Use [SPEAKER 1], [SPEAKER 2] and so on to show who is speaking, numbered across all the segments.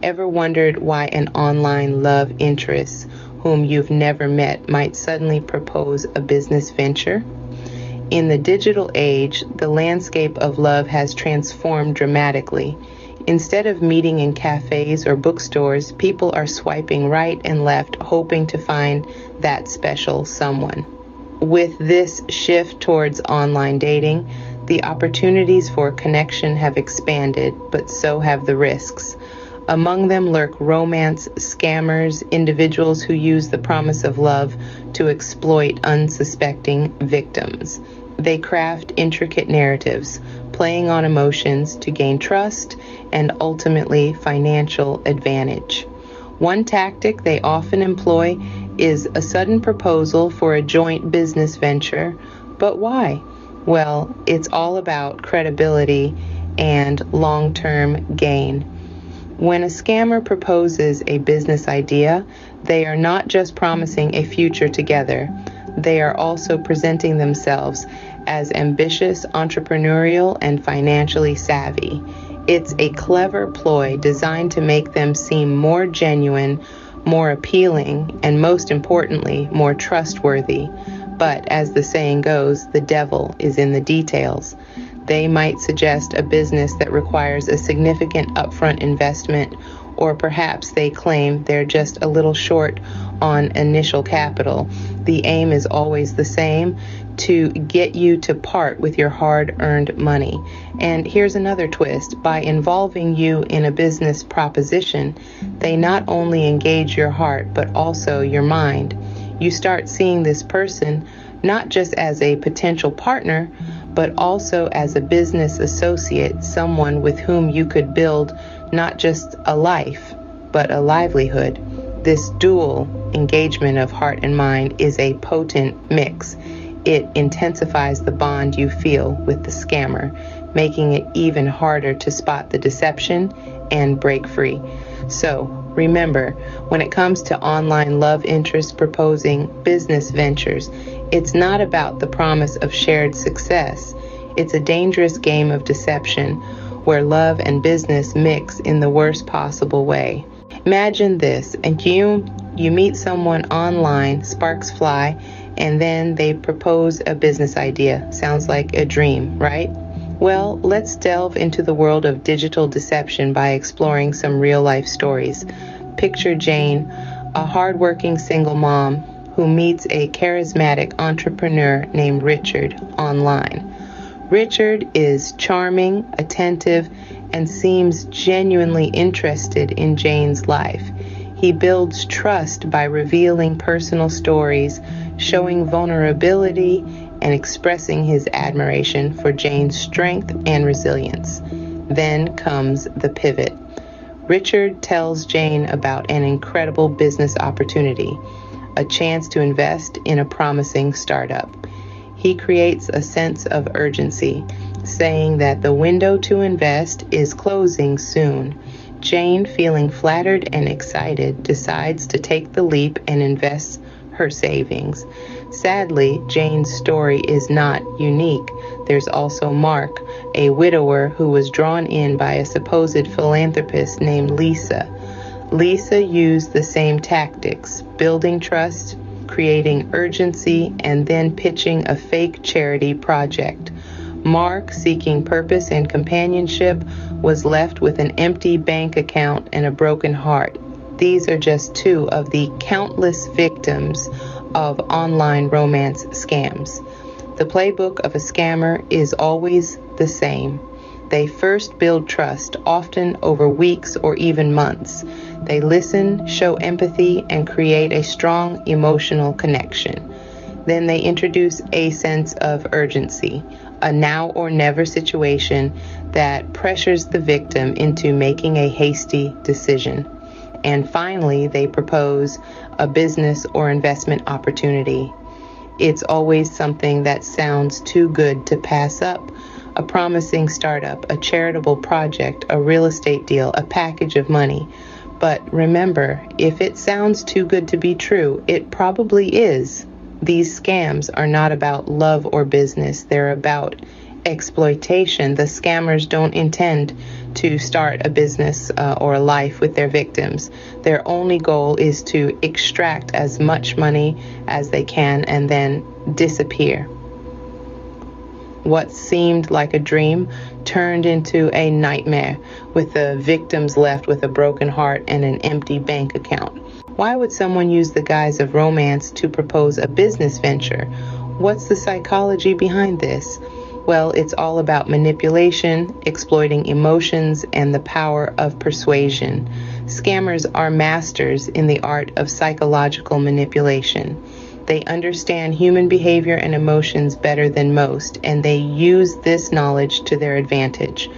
[SPEAKER 1] Ever wondered why an online love interest whom you've never met might suddenly propose a business venture? In the digital age, the landscape of love has transformed dramatically. Instead of meeting in cafes or bookstores, people are swiping right and left, hoping to find that special someone. With this shift towards online dating, the opportunities for connection have expanded, but so have the risks. Among them lurk romance scammers, individuals who use the promise of love to exploit unsuspecting victims. They craft intricate narratives, playing on emotions to gain trust and ultimately financial advantage. One tactic they often employ is a sudden proposal for a joint business venture. But why? Well, it's all about credibility and long-term gain. When a scammer proposes a business idea, they are not just promising a future together. They are also presenting themselves as ambitious, entrepreneurial, and financially savvy. It's a clever ploy designed to make them seem more genuine, more appealing, and most importantly, more trustworthy. But as the saying goes, the devil is in the details. They might suggest a business that requires a significant upfront investment, or perhaps they claim they're just a little short on initial capital. The aim is always the same: to get you to part with your hard-earned money. And here's another twist. By involving you in a business proposition, they not only engage your heart, but also your mind. You start seeing this person not just as a potential partner, but also as a business associate, someone with whom you could build not just a life, but a livelihood. This dual engagement of heart and mind is a potent mix. It intensifies the bond you feel with the scammer, making it even harder to spot the deception and break free. So remember, when it comes to online love interest proposing business ventures, it's not about the promise of shared success. It's a dangerous game of deception where love and business mix in the worst possible way. Imagine this, and you meet someone online, sparks fly, and then they propose a business idea. Sounds like a dream, right? Well, let's delve into the world of digital deception by exploring some real-life stories. Picture Jane, a hardworking single mom who meets a charismatic entrepreneur named Richard online. Richard is charming, attentive, and seems genuinely interested in Jane's life. He builds trust by revealing personal stories, showing vulnerability, and expressing his admiration for Jane's strength and resilience. Then comes the pivot. Richard tells Jane about an incredible business opportunity, a chance to invest in a promising startup. He creates a sense of urgency, saying that the window to invest is closing soon. Jane, feeling flattered and excited, decides to take the leap and invest her savings. Sadly, Jane's story is not unique. There's also Mark, a widower who was drawn in by a supposed philanthropist named Lisa. Lisa used the same tactics, building trust, creating urgency, and then pitching a fake charity project. Mark, seeking purpose and companionship, was left with an empty bank account and a broken heart. These are just two of the countless victims of online romance scams. The playbook of a scammer is always the same. They first build trust, often over weeks or even months. They listen, show empathy, and create a strong emotional connection. Then they introduce a sense of urgency, a now or never situation that pressures the victim into making a hasty decision. And finally, they propose a business or investment opportunity. It's always something that sounds too good to pass up. A promising startup, a charitable project, a real estate deal, a package of money. But remember, if it sounds too good to be true, it probably is. These scams are not about love or business. They're about exploitation. The scammers don't intend to start a business or a life with their victims. Their only goal is to extract as much money as they can and then disappear. What seemed like a dream turned into a nightmare, with the victims left with a broken heart and an empty bank account. Why would someone use the guise of romance to propose a business venture? What's the psychology behind this? Well, it's all about manipulation, exploiting emotions, and the power of persuasion. Scammers are masters in the art of psychological manipulation. They understand human behavior and emotions better than most, and they use this knowledge to their advantage.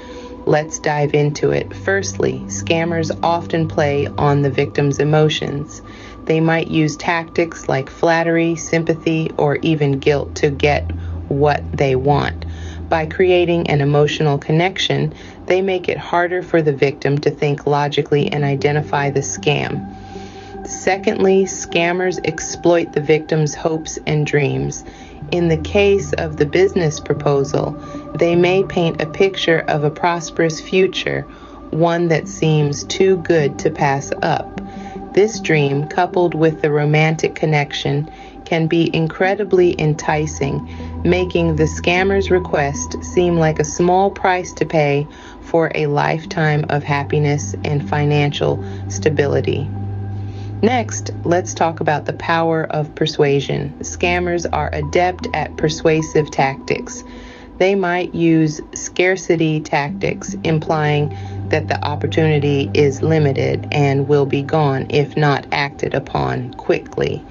[SPEAKER 1] Let's dive into it. Firstly, scammers often play on the victim's emotions. They might use tactics like flattery, sympathy, or even guilt to get what they want. By creating an emotional connection, they make it harder for the victim to think logically and identify the scam. Secondly, scammers exploit the victim's hopes and dreams. In the case of the business proposal, they may paint a picture of a prosperous future, one that seems too good to pass up. This dream, coupled with the romantic connection, can be incredibly enticing, making the scammer's request seem like a small price to pay for a lifetime of happiness and financial stability. Next, let's talk about the power of persuasion. Scammers are adept at persuasive tactics. They might use scarcity tactics, implying that the opportunity is limited and will be gone if not acted upon quickly.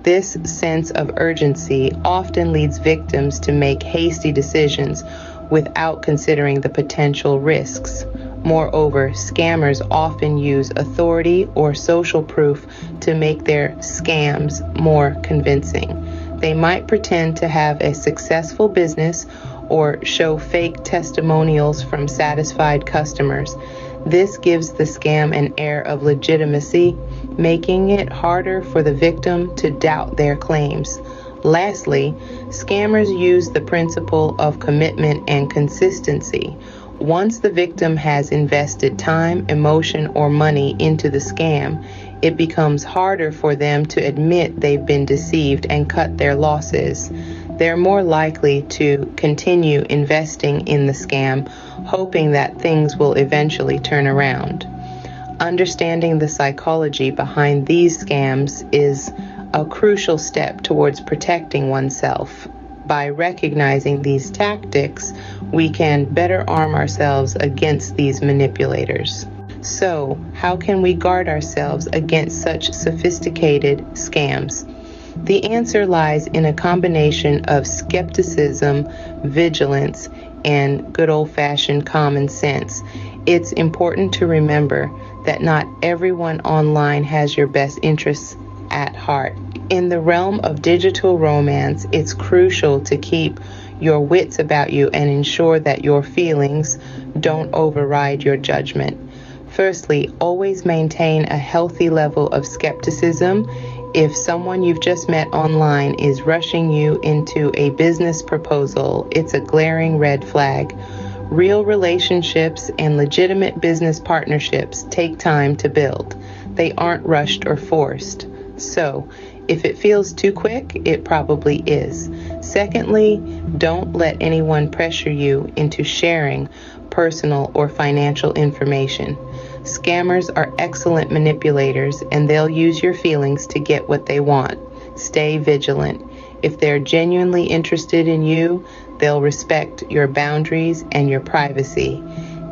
[SPEAKER 1] This sense of urgency often leads victims to make hasty decisions without considering the potential risks. Moreover, scammers often use authority or social proof to make their scams more convincing. They might pretend to have a successful business or show fake testimonials from satisfied customers. This gives the scam an air of legitimacy, making it harder for the victim to doubt their claims. Lastly, scammers use the principle of commitment and consistency. Once the victim has invested time, emotion, or money into the scam, it becomes harder for them to admit they've been deceived and cut their losses. They're more likely to continue investing in the scam, hoping that things will eventually turn around. Understanding the psychology behind these scams is a crucial step towards protecting oneself. By recognizing these tactics, we can better arm ourselves against these manipulators. So, how can we guard ourselves against such sophisticated scams? The answer lies in a combination of skepticism, vigilance, and good old-fashioned common sense. It's important to remember that not everyone online has your best interests at heart. In the realm of digital romance, it's crucial to keep your wits about you and ensure that your feelings don't override your judgment. Firstly, always maintain a healthy level of skepticism. If someone you've just met online is rushing you into a business proposal, it's a glaring red flag. Real relationships and legitimate business partnerships take time to build. They aren't rushed or forced. So, if it feels too quick, it probably is. Secondly, don't let anyone pressure you into sharing personal or financial information. Scammers are excellent manipulators, and they'll use your feelings to get what they want. Stay vigilant. If they're genuinely interested in you, they'll respect your boundaries and your privacy.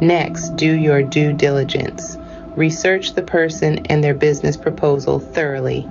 [SPEAKER 1] Next, do your due diligence. Research the person and their business proposal thoroughly.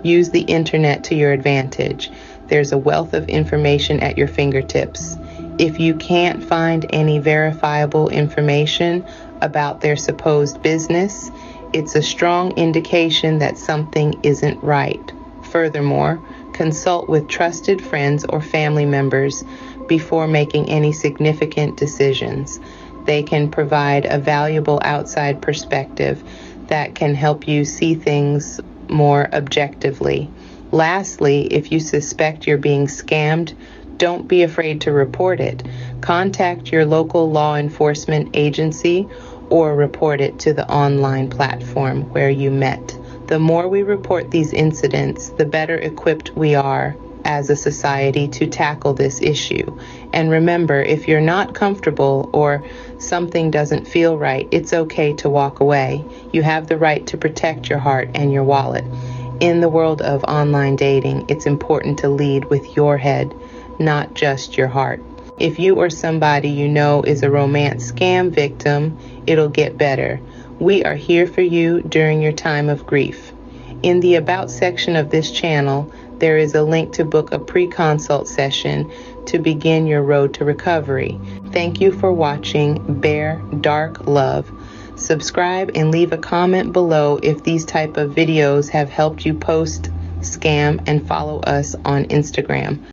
[SPEAKER 1] Use the internet to your advantage. There's a wealth of information at your fingertips. If you can't find any verifiable information about their supposed business, it's a strong indication that something isn't right. Furthermore, consult with trusted friends or family members before making any significant decisions. They can provide a valuable outside perspective that can help you see things more objectively. Lastly, if you suspect you're being scammed, don't be afraid to report it. Contact your local law enforcement agency or report it to the online platform where you met. The more we report these incidents, the better equipped we are as a society to tackle this issue. And remember, if you're not comfortable or something doesn't feel right, it's okay to walk away. You have the right to protect your heart and your wallet. In the world of online dating, it's important to lead with your head, not just your heart. If you or somebody you know is a romance scam victim, it'll get better. We are here for you during your time of grief. In the About section of this channel, there is a link to book a pre-consult session to begin your road to recovery. Thank you for watching Bare Dark Love. Subscribe and leave a comment below if these type of videos have helped you post, scam, and follow us on Instagram.